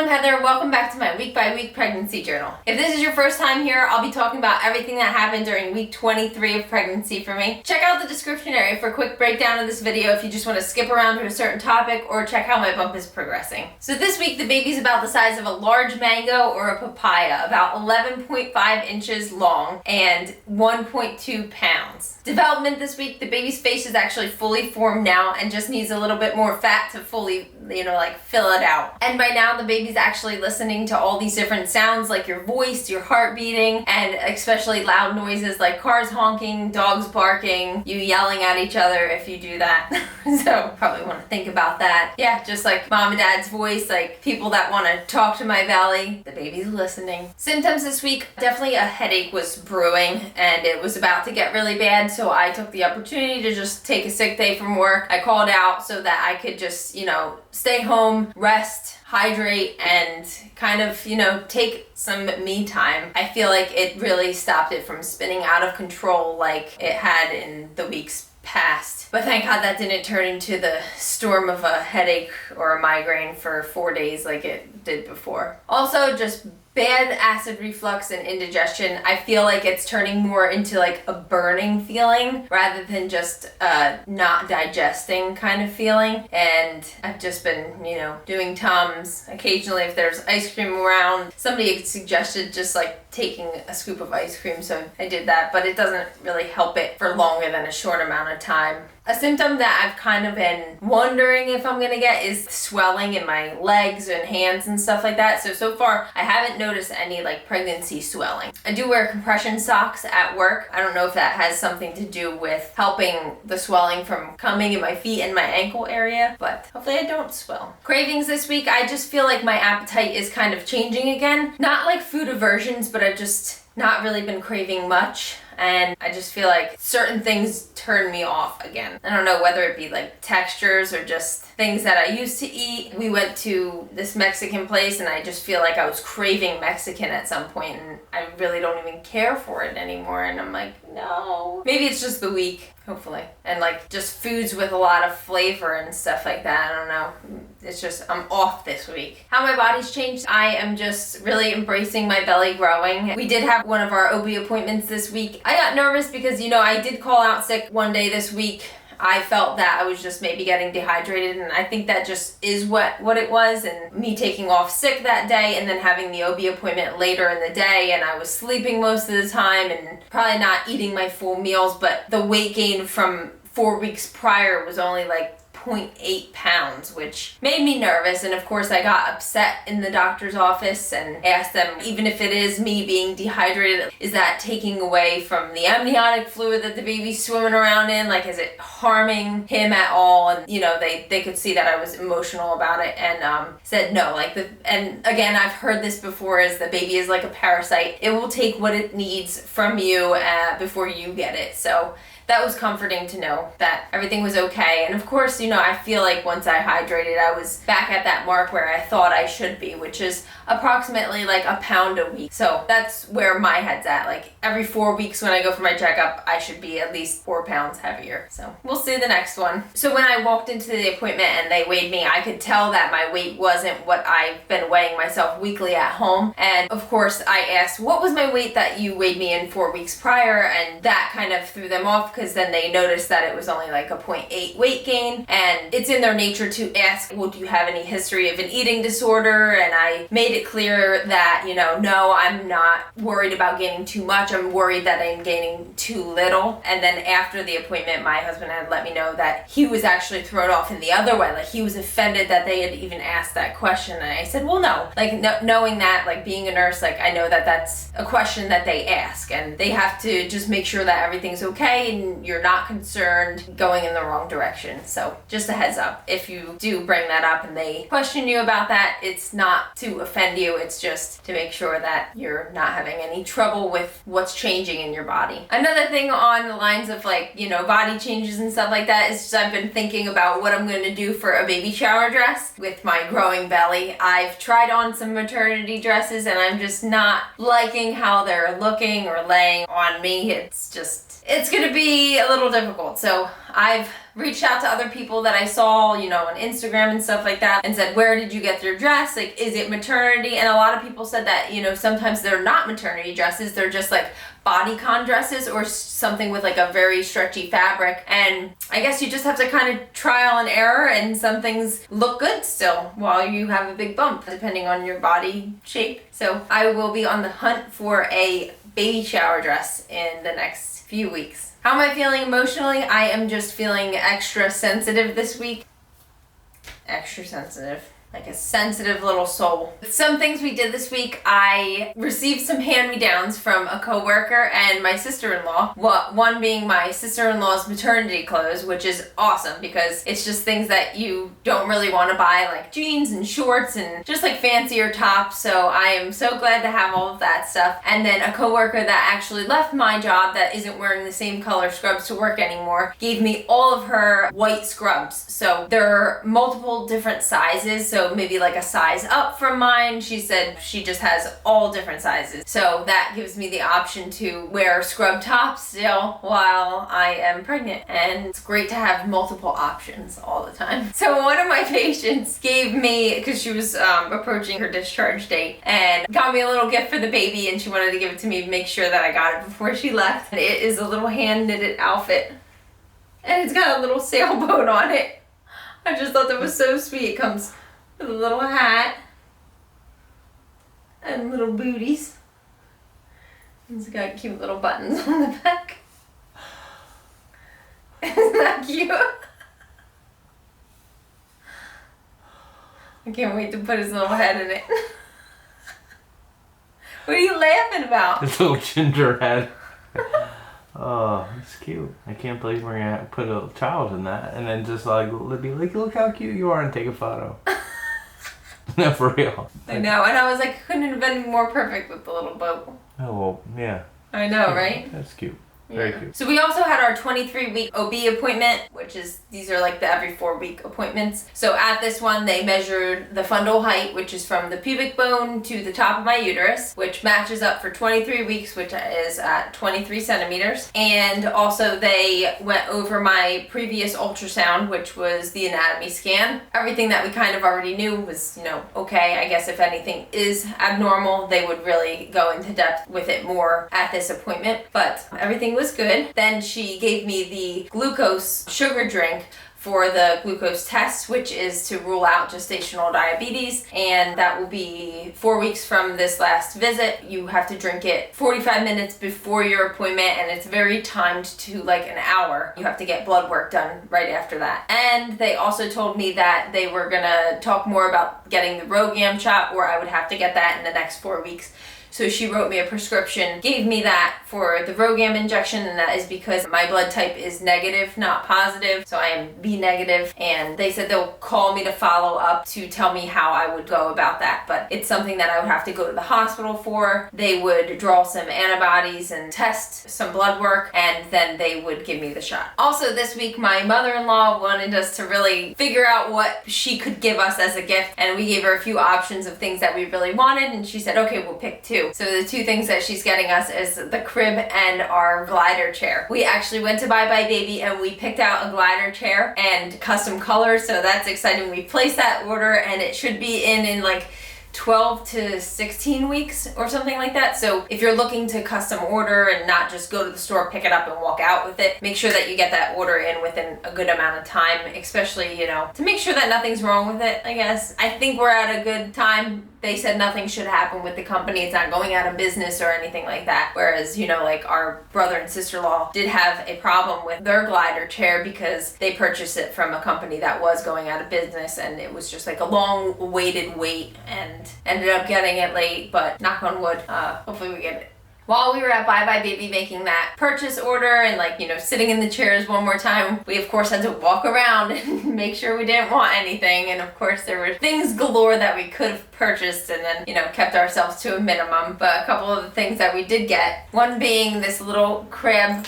I'm Heather. Welcome back to my week by week pregnancy journal. If this is your first time here, I'll be talking about everything that happened during week 23 of pregnancy for me. Check out the description area for a quick breakdown of this video if you just want to skip around to a certain topic or check how my bump is progressing. So this week the baby's about the size of a large mango or a papaya, about 11.5 inches long and 1.2 pounds. Development this week, the baby's face is actually fully formed now and just needs a little bit more fat to fully, fill it out. And by now the baby's actually listening to all these different sounds like your voice, your heart beating, and especially loud noises like cars honking, dogs barking, you yelling at each other if you do that. So probably want to think about that. Yeah, just like mom and dad's voice, like people that want to talk to my belly, the baby's listening. Symptoms this week, definitely a headache was brewing and it was about to get really bad, so I took the opportunity to just take a sick day from work. I called out so that I could just, stay home, rest, hydrate, and kind of, take some me time. I feel like it really stopped it from spinning out of control like it had in the weeks past. But thank God that didn't turn into the storm of a headache or a migraine for 4 days like it did before. Also, just bad acid reflux and indigestion. I feel like it's turning more into like a burning feeling rather than just a not digesting kind of feeling. And I've just been, doing Tums. Occasionally if there's ice cream around, somebody had suggested just like taking a scoop of ice cream, so I did that, but it doesn't really help it for longer than a short amount of time. A symptom that I've kind of been wondering if I'm gonna get is swelling in my legs and hands and stuff like that. So far I haven't noticed any like pregnancy swelling. I do wear compression socks at work. I don't know if that has something to do with helping the swelling from coming in my feet and my ankle area, but hopefully I don't swell. Cravings this week, I just feel like my appetite is kind of changing again. Not like food aversions, but I've just not really been craving much. And I just feel like certain things turn me off again. I don't know whether it be like textures or just things that I used to eat. We went to this Mexican place and I just feel like I was craving Mexican at some point and I really don't even care for it anymore. And I'm like, no. Maybe it's just the week, hopefully. And like just foods with a lot of flavor and stuff like that. I don't know. It's just, I'm off this week. How my body's changed, I am just really embracing my belly growing. We did have one of our OB appointments this week. I got nervous because, I did call out sick one day this week. I felt that I was just maybe getting dehydrated, and I think that just is what it was, and me taking off sick that day and then having the OB appointment later in the day, and I was sleeping most of the time and probably not eating my full meals, but the weight gain from 4 weeks prior was only like 0.8 pounds, which made me nervous. And of course I got upset in the doctor's office and asked them, even if it is me being dehydrated, is that taking away from the amniotic fluid that the baby's swimming around in? Like, is it harming him at all? And they could see that I was emotional about it and said no. And again, I've heard this before, is the baby is like a parasite. It will take what it needs from you before you get it. So that was comforting to know that everything was okay. And of course, I feel like once I hydrated, I was back at that mark where I thought I should be, which is approximately like a pound a week. So that's where my head's at. Like every 4 weeks when I go for my checkup, I should be at least 4 pounds heavier. So we'll see the next one. So when I walked into the appointment and they weighed me, I could tell that my weight wasn't what I've been weighing myself weekly at home. And of course I asked, what was my weight that you weighed me in 4 weeks prior? And that kind of threw them off, because then they noticed that it was only like a 0.8 weight gain, and it's in their nature to ask, well, do you have any history of an eating disorder? And I made it clear that, no, I'm not worried about gaining too much. I'm worried that I'm gaining too little. And then after the appointment, my husband had let me know that he was actually thrown off in the other way. Like, he was offended that they had even asked that question. And I said, well, no. Like, knowing that, like being a nurse, like I know that that's a question that they ask, and they have to just make sure that everything's okay and you're not concerned going in the wrong direction. So just a heads up, if you do bring that up and they question you about that, it's not to offend you, it's just to make sure that you're not having any trouble with what's changing in your body. Another thing on the lines of body changes and stuff like that is just I've been thinking about what I'm going to do for a baby shower dress with my growing belly. I've tried on some maternity dresses and I'm just not liking how they're looking or laying on me. It's just it's gonna be a little difficult. So I've reached out to other people that I saw, you know, on Instagram and stuff like that, and said, where did you get your dress? Like, is it maternity? And a lot of people said that, you know, sometimes they're not maternity dresses, they're just like bodycon dresses or something with like a very stretchy fabric. And I guess you just have to kind of trial and error, and some things look good still while you have a big bump, depending on your body shape. So I will be on the hunt for a baby shower dress in the next few weeks. How am I feeling emotionally? I am just feeling extra sensitive this week. Extra sensitive. Like a sensitive little soul. Some things we did this week, I received some hand-me-downs from a coworker and my sister-in-law. One being my sister-in-law's maternity clothes, which is awesome because it's just things that you don't really want to buy, like jeans and shorts and just like fancier tops. So I am so glad to have all of that stuff. And then a coworker that actually left my job that isn't wearing the same color scrubs to work anymore gave me all of her white scrubs. So there are multiple different sizes. So maybe like a size up from mine. She said she just has all different sizes. So that gives me the option to wear scrub tops still while I am pregnant. And it's great to have multiple options all the time. So one of my patients gave me, because she was approaching her discharge date, and got me a little gift for the baby, and she wanted to give it to me to make sure that I got it before she left. And it is a little hand knitted outfit. And it's got a little sailboat on it. I just thought that was so sweet. It comes with a little hat and little booties. It's got cute little buttons on the back. Isn't that cute? I can't wait to put his little head in it. What are you laughing about? His little ginger head. Oh, it's cute. I can't believe we're gonna put a child in that and then just like be like, look how cute you are, and take a photo. No, for real. I know, and I was like, couldn't have been more perfect with the little boat. Oh, well, yeah. I know, right? That's cute. Very cute. So we also had our 23-week OB appointment, which is, these are like the every 4-week appointments. So at this one, they measured the fundal height, which is from the pubic bone to the top of my uterus, which matches up for 23 weeks, which is at 23 centimeters. And also they went over my previous ultrasound, which was the anatomy scan. Everything that we kind of already knew was, you know, okay. I guess if anything is abnormal, they would really go into depth with it more at this appointment, but everything was good. Then she gave me the glucose sugar drink for the glucose test, which is to rule out gestational diabetes, and that will be 4 weeks from this last visit. You have to drink it 45 minutes before your appointment, and it's very timed to like an hour. You have to get blood work done right after that. And they also told me that they were gonna talk more about getting the RhoGAM shot, or I would have to get that in the next 4 weeks. So she wrote me a prescription, gave me that for the RhoGAM injection, and that is because my blood type is negative, not positive. So I am B negative, and they said they'll call me to follow up to tell me how I would go about that. But it's something that I would have to go to the hospital for. They would draw some antibodies and test some blood work, and then they would give me the shot. Also this week, my mother-in-law wanted us to really figure out what she could give us as a gift, and we gave her a few options of things that we really wanted, and she said, okay, we'll pick 2. So the 2 things that she's getting us is the crib and our glider chair. We actually went to BUYBUY Baby and we picked out a glider chair and custom colors, so that's exciting. We placed that order and it should be in like 12 to 16 weeks or something like that. So if you're looking to custom order and not just go to the store, pick it up and walk out with it, make sure that you get that order in within a good amount of time, especially, you know, to make sure that nothing's wrong with it, I guess. I think we're at a good time. They said nothing should happen with the company. It's not going out of business or anything like that. Whereas, you know, like our brother and sister-in-law did have a problem with their glider chair because they purchased it from a company that was going out of business, and it was just like a long awaited wait, and ended up getting it late, but knock on wood, hopefully we get it. While we were at BUYBUY Baby making that purchase order and like, you know, sitting in the chairs one more time, we of course had to walk around and make sure we didn't want anything. And of course there were things galore that we could have purchased and then, you know, kept ourselves to a minimum. But a couple of the things that we did get, one being this little crab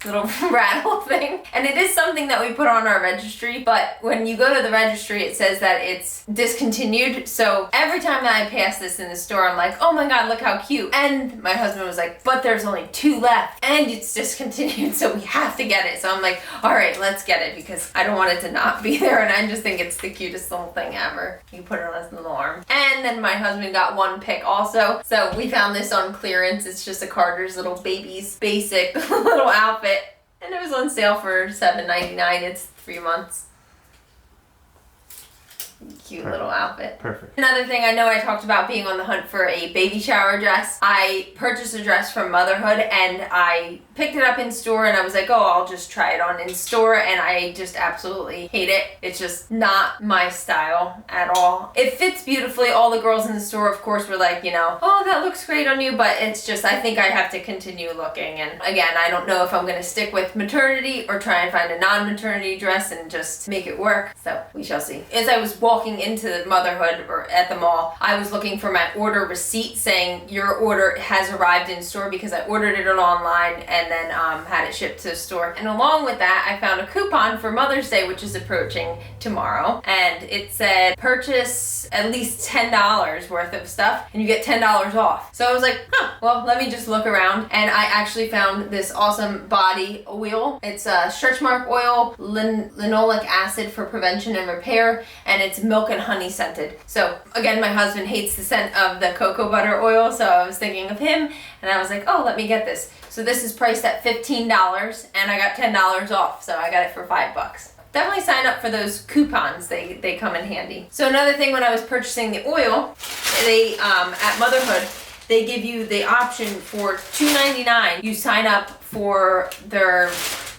little rattle thing. And it is something that we put on our registry, but when you go to the registry, it says that it's discontinued. So every time that I pass this in the store, I'm like, oh my God, look how cute. And my husband was like, but there's only 2 left and it's discontinued, so we have to get it. So I'm like, all right, let's get it because I don't want it to not be there. And I just think it's the cutest little thing ever. You put it on his little arm. And then my husband got one pick also. So we found this on clearance. It's just a Carter's little baby's basic little outfit. And it was on sale for $7.99. It's 3 months. Cute little outfit. Perfect. Another thing, I know I talked about being on the hunt for a baby shower dress. I purchased a dress from Motherhood and I picked it up in store and I was like, oh, I'll just try it on in store, and I just absolutely hate it. It's just not my style at all. It fits beautifully. All the girls in the store, of course, were like, you know, oh, that looks great on you, but it's just, I think I have to continue looking. And again, I don't know if I'm going to stick with maternity or try and find a non-maternity dress and just make it work. So we shall see. As I was walking into the Motherhood or at the mall, I was looking for my order receipt saying your order has arrived in store, because I ordered it online and then had it shipped to the store. And along with that, I found a coupon for Mother's Day, which is approaching tomorrow, and it said purchase at least $10 worth of stuff and you get $10 off. So I was like, well, let me just look around, and I actually found this awesome body oil. It's a stretch mark oil, linoleic acid for prevention and repair, and it's milk and honey scented. So again, my husband hates the scent of the cocoa butter oil, so I was thinking of him, and I was like, oh, let me get this. So this is priced at $15 and I got $10 off, so I got it for $5. Definitely sign up for those coupons, they come in handy. So another thing, when I was purchasing the oil, they at Motherhood, they give you the option for $2.99. You sign up for their,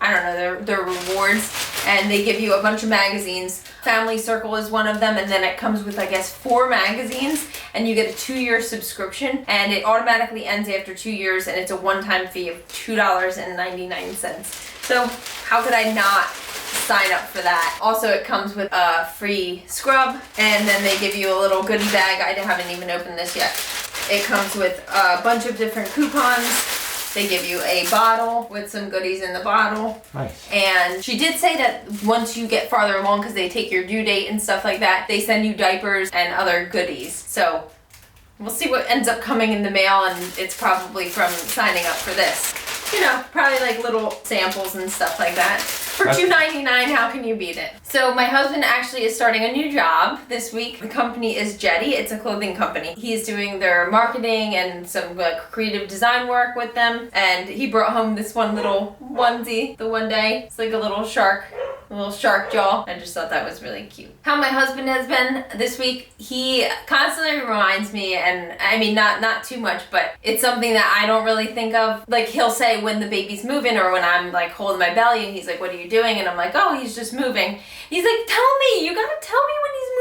I don't know, their rewards, and they give you a bunch of magazines. Family Circle is one of them, and then it comes with, I guess, 4 magazines, and you get a 2-year subscription, and it automatically ends after 2 years, and it's a one-time fee of $2.99. So how could I not sign up for that? Also, it comes with a free scrub, and then they give you a little goodie bag. I haven't even opened this yet. It comes with a bunch of different coupons. They give you a bottle with some goodies in the bottle. Nice. And she did say that once you get farther along, because they take your due date and stuff like that, they send you diapers and other goodies. So we'll see what ends up coming in the mail, and it's probably from signing up for this. You know, probably like little samples and stuff like that. For $2.99, how can you beat it? So my husband actually is starting a new job this week. The company is Jetty. It's a clothing company. He's doing their marketing and some creative design work with them. And he brought home this one little onesie the one day. It's like a little shark jaw. I just thought that was really cute. How my husband has been this week, he constantly reminds me, and I mean not too much, but it's something that I don't really think of. Like, he'll say when the baby's moving, or when I'm like holding my belly, and he's like, what are you doing? And I'm like, oh, he's just moving. He's like, tell me, you gotta tell me when he's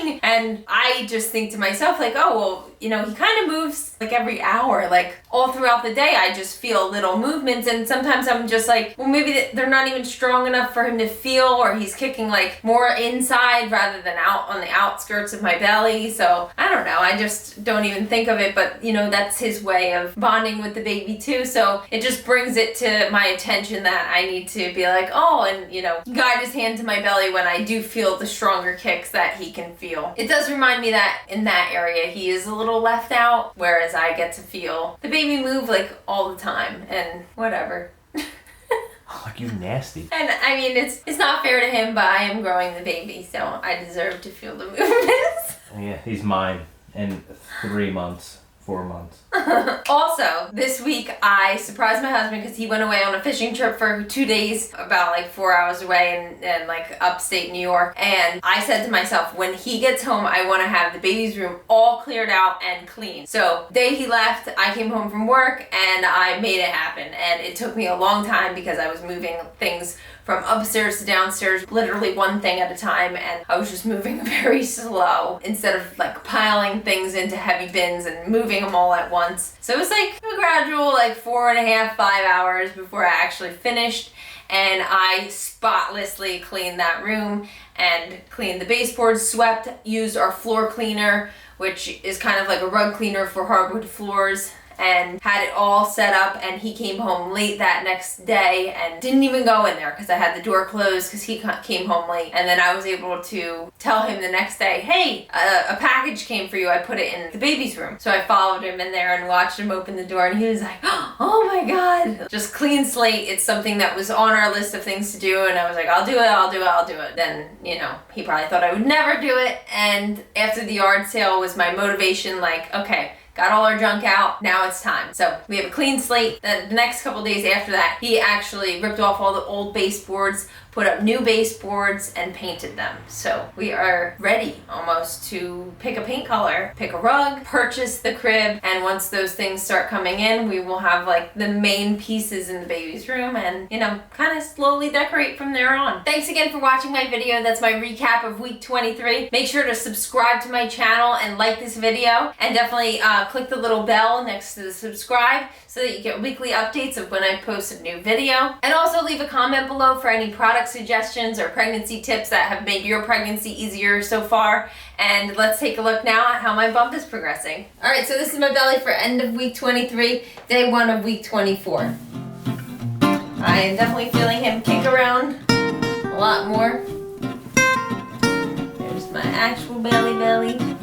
moving. And I just think to myself, like, oh, well, you know, he kind of moves like every hour, like all throughout the day. I just feel little movements, and sometimes I'm just like, well, maybe they're not even strong enough for him to feel, or he's kicking like more inside rather than out on the outskirts of my belly. So I don't know, I just don't even think of it, but you know, that's his way of bonding with the baby too. So it just brings it to my attention that I need to be like, oh, and you know, guide his hand to my belly when I do feel the stronger kicks that he can feel. It does remind me that in that area he is a little left out, whereas I get to feel the baby move like all the time, and whatever. Like, you nasty. And I mean, it's not fair to him, but I am growing the baby, so I deserve to feel the movements. Yeah, he's mine in 3 months. 4 months. Also, this week I surprised my husband because he went away on a fishing trip for 2 days, about like 4 hours away in like upstate New York. And I said to myself, when he gets home, I want to have the baby's room all cleared out and clean. So day he left, I came home from work and I made it happen. And it took me a long time because I was moving things from upstairs to downstairs, literally one thing at a time, and I was just moving very slow instead of like piling things into heavy bins and moving them all at once. So it was like a gradual like 4.5, 5 hours before I actually finished, and I spotlessly cleaned that room and cleaned the baseboards, swept, used our floor cleaner, which is kind of like a rug cleaner for hardwood floors, and had it all set up, and he came home late that next day and didn't even go in there because I had the door closed because he came home late. And then I was able to tell him the next day, hey, a package came for you. I put it in the baby's room. So I followed him in there and watched him open the door, and he was like, oh my God. Just clean slate. It's something that was on our list of things to do, and I was like, I'll do it, I'll do it, I'll do it. Then, you know, he probably thought I would never do it, and after the yard sale was my motivation, like, okay, got all our junk out, now it's time. So we have a clean slate. Then the next couple days after that, he actually ripped off all the old baseboards, put up new baseboards, and painted them. So we are ready almost to pick a paint color, pick a rug, purchase the crib, and once those things start coming in, we will have like the main pieces in the baby's room and, you know, kind of slowly decorate from there on. Thanks again for watching my video. That's my recap of week 23. Make sure to subscribe to my channel and like this video, and definitely click the little bell next to the subscribe so that you get weekly updates of when I post a new video. And also leave a comment below for any product suggestions or pregnancy tips that have made your pregnancy easier so far. And let's take a look now at how my bump is progressing. All right, so this is my belly for end of week 23, day 1 of week 24. I am definitely feeling him kick around a lot more. There's my actual belly.